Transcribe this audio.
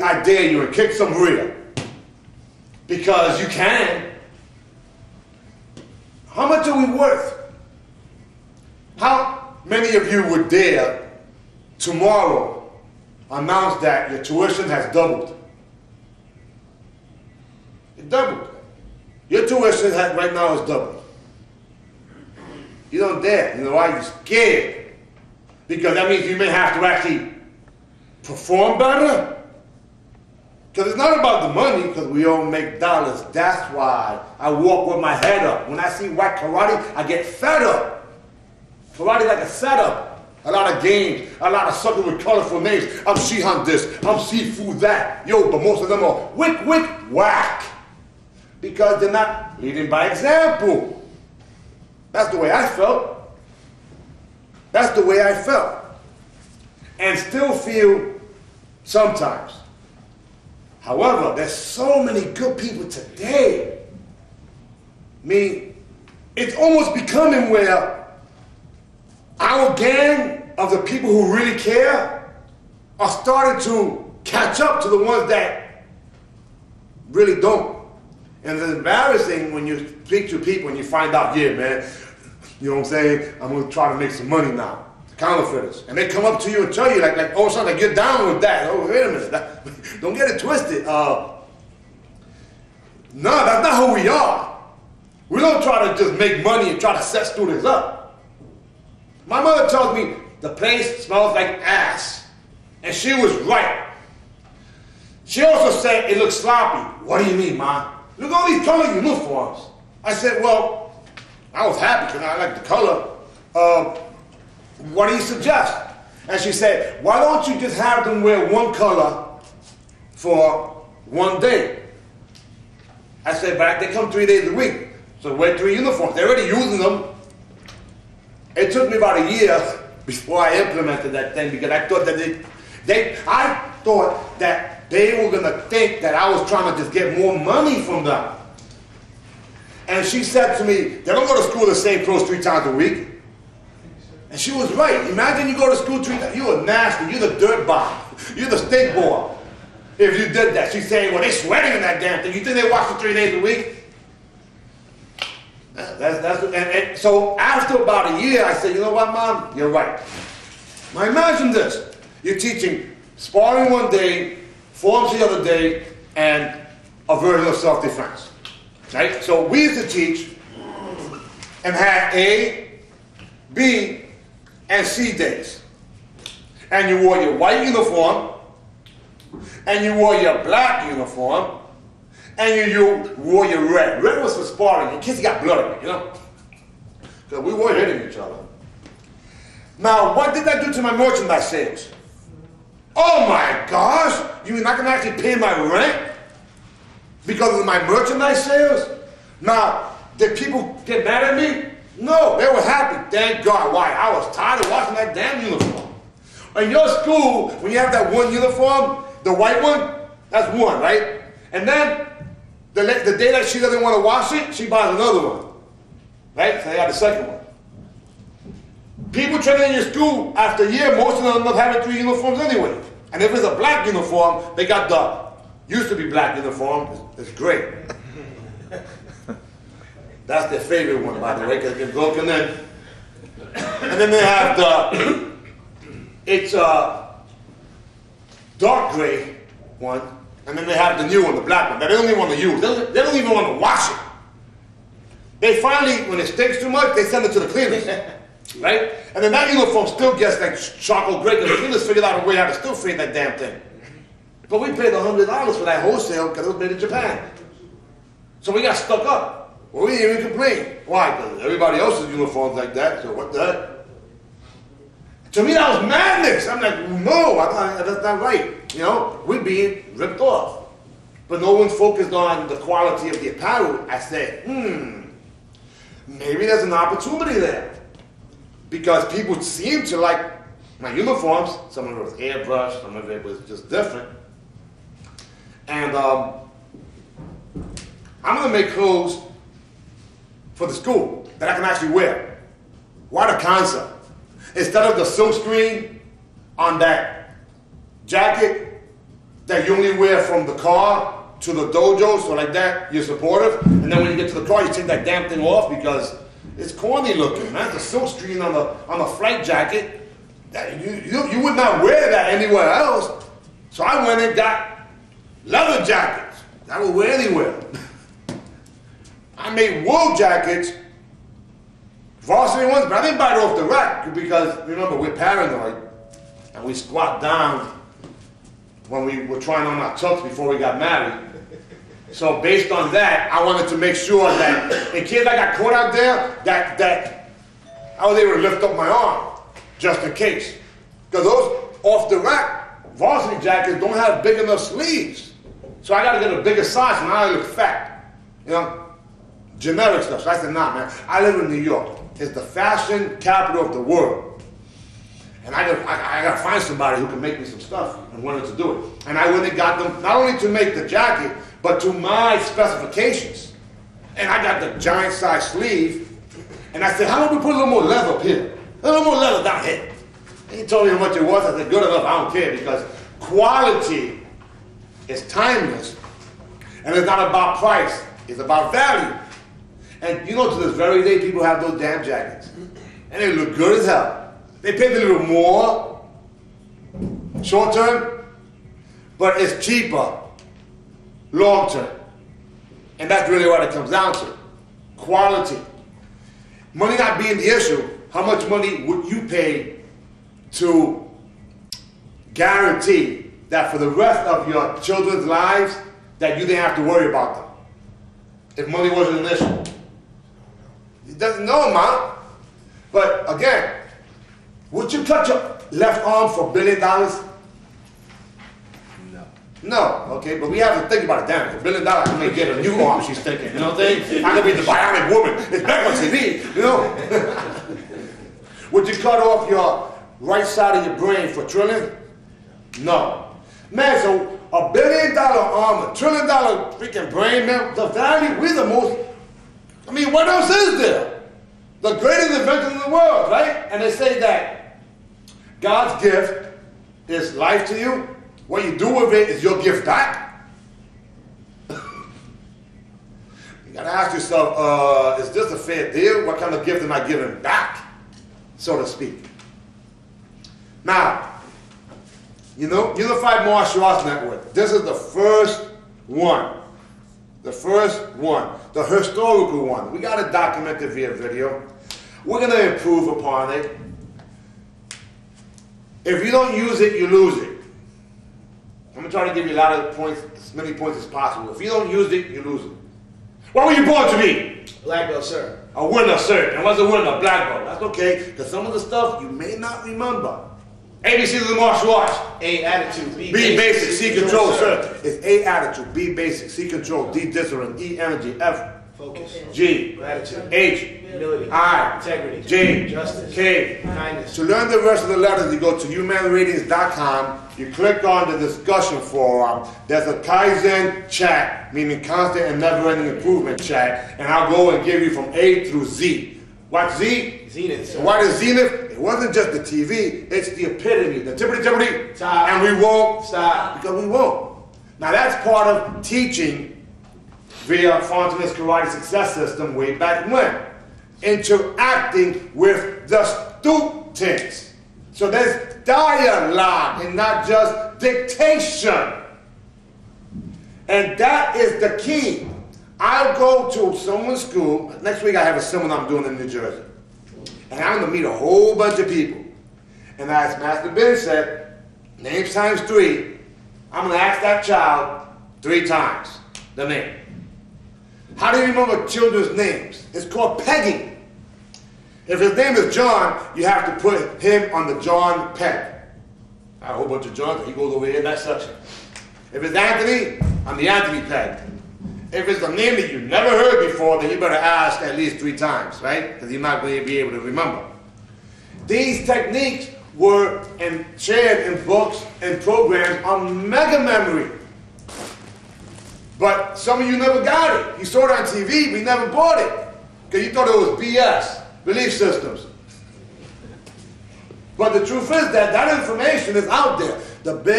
I dare you, and kick some rear. Because you can. How much are we worth? How many of you would dare tomorrow announce that your tuition has doubled? It doubled. Your tuition right now is doubled. You don't dare. You know why? You're scared. Because that means you may have to actually perform better. Because it's not about the money, because we all make dollars. That's why I walk with my head up. When I see white karate, I get fed up. Karate like a setup. A lot of games, a lot of suckers with colorful names. I'm Shihan this, I'm Sifu that. Yo, but most of them are wick, wick, whack. Because they're not leading by example. That's the way I felt. That's the way I felt. And still feel sometimes. However, there's so many good people today. I mean, it's almost becoming where our gang of the people who really care are starting to catch up to the ones that really don't. And it's embarrassing when you speak to people and you find out, yeah, man, you know what I'm saying? I'm going to try to make some money now. Counterfeiters. And they come up to you and tell you, like all of a sudden, get down with that. Oh, wait a minute. Don't get it twisted. No, that's not who we are. We don't try to just make money and try to set students up. My mother tells me the place smells like ass. And she was right. She also said it looks sloppy. What do you mean, Ma? Look at all these color uniforms. I said, well, I was happy because I like the color. What do you suggest? And she said, why don't you just have them wear one color for one day? I said, but they come 3 days a week. So wear 3 uniforms. They're already using them. It took me about a year before I implemented that thing because I thought that they were going to think that I was trying to just get more money from them. And she said to me, they don't go to school the same clothes 3 times a week. And she was right. Imagine you go to school 3 times. You're nasty. You're the dirt bag. You're the stink boy. If you did that. She's saying, well, they're sweating in that damn thing. You think they wash for 3 days a week? And so after about a year, I said, you know what, Mom? You're right. Now imagine this. You're teaching sparring one day, forms the other day, and a version of self-defense. Right? So we used to teach and had A, B, and C days. And you wore your white uniform, and you wore your black uniform, and you wore your red. Red was for sparring. In case you got blood on it, you know? Because we were hitting each other. Now, what did that do to my merchandise sales? Oh my gosh! You're not going to actually pay my rent because of my merchandise sales? Now, did people get mad at me? No, they were happy. Thank God. Why? I was tired of watching that damn uniform. In your school, when you have that one uniform, the white one, that's one, right? And then the day that she doesn't want to wash it, she buys another one. Right? So they got the second one. People training in your school, after a year, most of them end up having 3 uniforms anyway. And if it's a black uniform, they got the used to be black uniform. It's great. That's their favorite one, by the way, because it gets broken in. And then they have it's a dark gray one. And then they have the new one, the black one, that they don't even want to use. They don't even want to wash it. They finally, when it stinks too much, they send it to the cleaners. Right? And then that uniform still gets like charcoal gray, because the cleaners figured out a way how to still fade that damn thing. But we paid $100 for that wholesale because it was made in Japan. So we got stuck up. Well, we didn't even complain. Why? Because everybody else's uniforms like that, so what the heck? To me, that was madness. I'm like, no, that's not right. You know, we're being ripped off. But no one's focused on the quality of the apparel. I said, maybe there's an opportunity there. Because people seem to like my uniforms. Some of it was airbrushed, some of it was just different. And I'm going to make clothes for the school that I can actually wear. What a concept. Instead of the silk screen on that jacket, that you only wear from the car to the dojo, so like that, you're supportive. And then when you get to the car, you take that damn thing off because it's corny looking, man. The silk screen on the flight jacket, you would not wear that anywhere else. So I went and got leather jackets that I would wear anywhere. I made wool jackets, varsity ones, but I didn't buy it off the rack because, remember, we're paranoid and we squat down when we were trying on our tux before we got married. So based on that, I wanted to make sure that in case I got caught out there, that I was able to lift up my arm, just in case. Because those off the rack varsity jackets don't have big enough sleeves. So I got to get a bigger size, and now I look fat. You know? Generic stuff. So I said, nah, man, I live in New York. It's the fashion capital of the world. And I got to find somebody who can make me some stuff and wanted to do it. And I went and got them, not only to make the jacket, but to my specifications. And I got the giant size sleeve. And I said, how about we put a little more leather up here? A little more leather down here. And he told me how much it was. I said, good enough, I don't care, because quality is timeless. And it's not about price, it's about value. And you know, to this very day, people have those damn jackets. And they look good as hell. They paid a little more, short term, but it's cheaper, long term. And that's really what it comes down to. Quality. Money not being the issue, how much money would you pay to guarantee that for the rest of your children's lives, that you didn't have to worry about them? If money wasn't an issue. He doesn't know amount. But again, would you cut your left arm for $1 billion? No. No, okay, but we have to think about it. Damn, for $1 billion, I may get a new arm, she's thinking. You know what I'm saying? I could be the bionic woman. It's back on TV, you know? Would you cut off your right side of your brain for $1 trillion? No. Man, so $1 billion arm, $1 trillion freaking brain, man, the value, we're the most, I mean, what else is there? The greatest invention in the world, right? And they say that God's gift is life to you. What you do with it is your gift back. You gotta ask yourself, is this a fair deal? What kind of gift am I giving back, so to speak? Now, you know, Unified Martial Arts Network, this is the first one. The first one, the historical one. We got to document it via video. We're going to improve upon it. If you don't use it, you lose it. I'm going to try to give you a lot of points, as many points as possible. If you don't use it, you lose it. What were you born to be? Black belt, sir. A winner, sir. And what's a winner? Black belt. That's okay, because some of the stuff you may not remember. ABCs of the martial arts. A, attitude. B, basic. C, control, sir. It's A, attitude. B, basic. C, control. D, discipline. E, energy. F, focus. G, Gratitude. H, Humility. I, Integrity. J, Justice. K. Kindness. To learn the rest of the letters, you go to humanratings.com. You click on the discussion forum. There's a Kaizen chat, meaning constant and never-ending improvement chat. And I'll go and give you from A through Z. What's Z? Zenith, sir. What is Zenith? It wasn't just the TV, it's the epitome, the tippity-tippity. Stop. And we won't Stop. because we won't. Now that's part of teaching via Fontanez Karate Success System way back when. Interacting with the students. So there's dialogue and not just dictation. And that is the key. I'll go to someone's school. Next week I have a seminar I'm doing in New Jersey. And I'm going to meet a whole bunch of people. And as Master Ben said, names times 3, I'm going to ask that child 3 times the name. How do you remember children's names? It's called pegging. If his name is John, you have to put him on the John peg. I have a whole bunch of Johns, he goes over here in that section. If it's Anthony, on the Anthony peg. If it's a name that you never heard before, then you better ask at least 3 times, right? Because you're not going to be able to remember. These techniques were shared in books and programs on mega memory. But some of you never got it. You saw it on TV, but you never bought it. Because you thought it was BS, belief systems. But the truth is that that information is out there. The big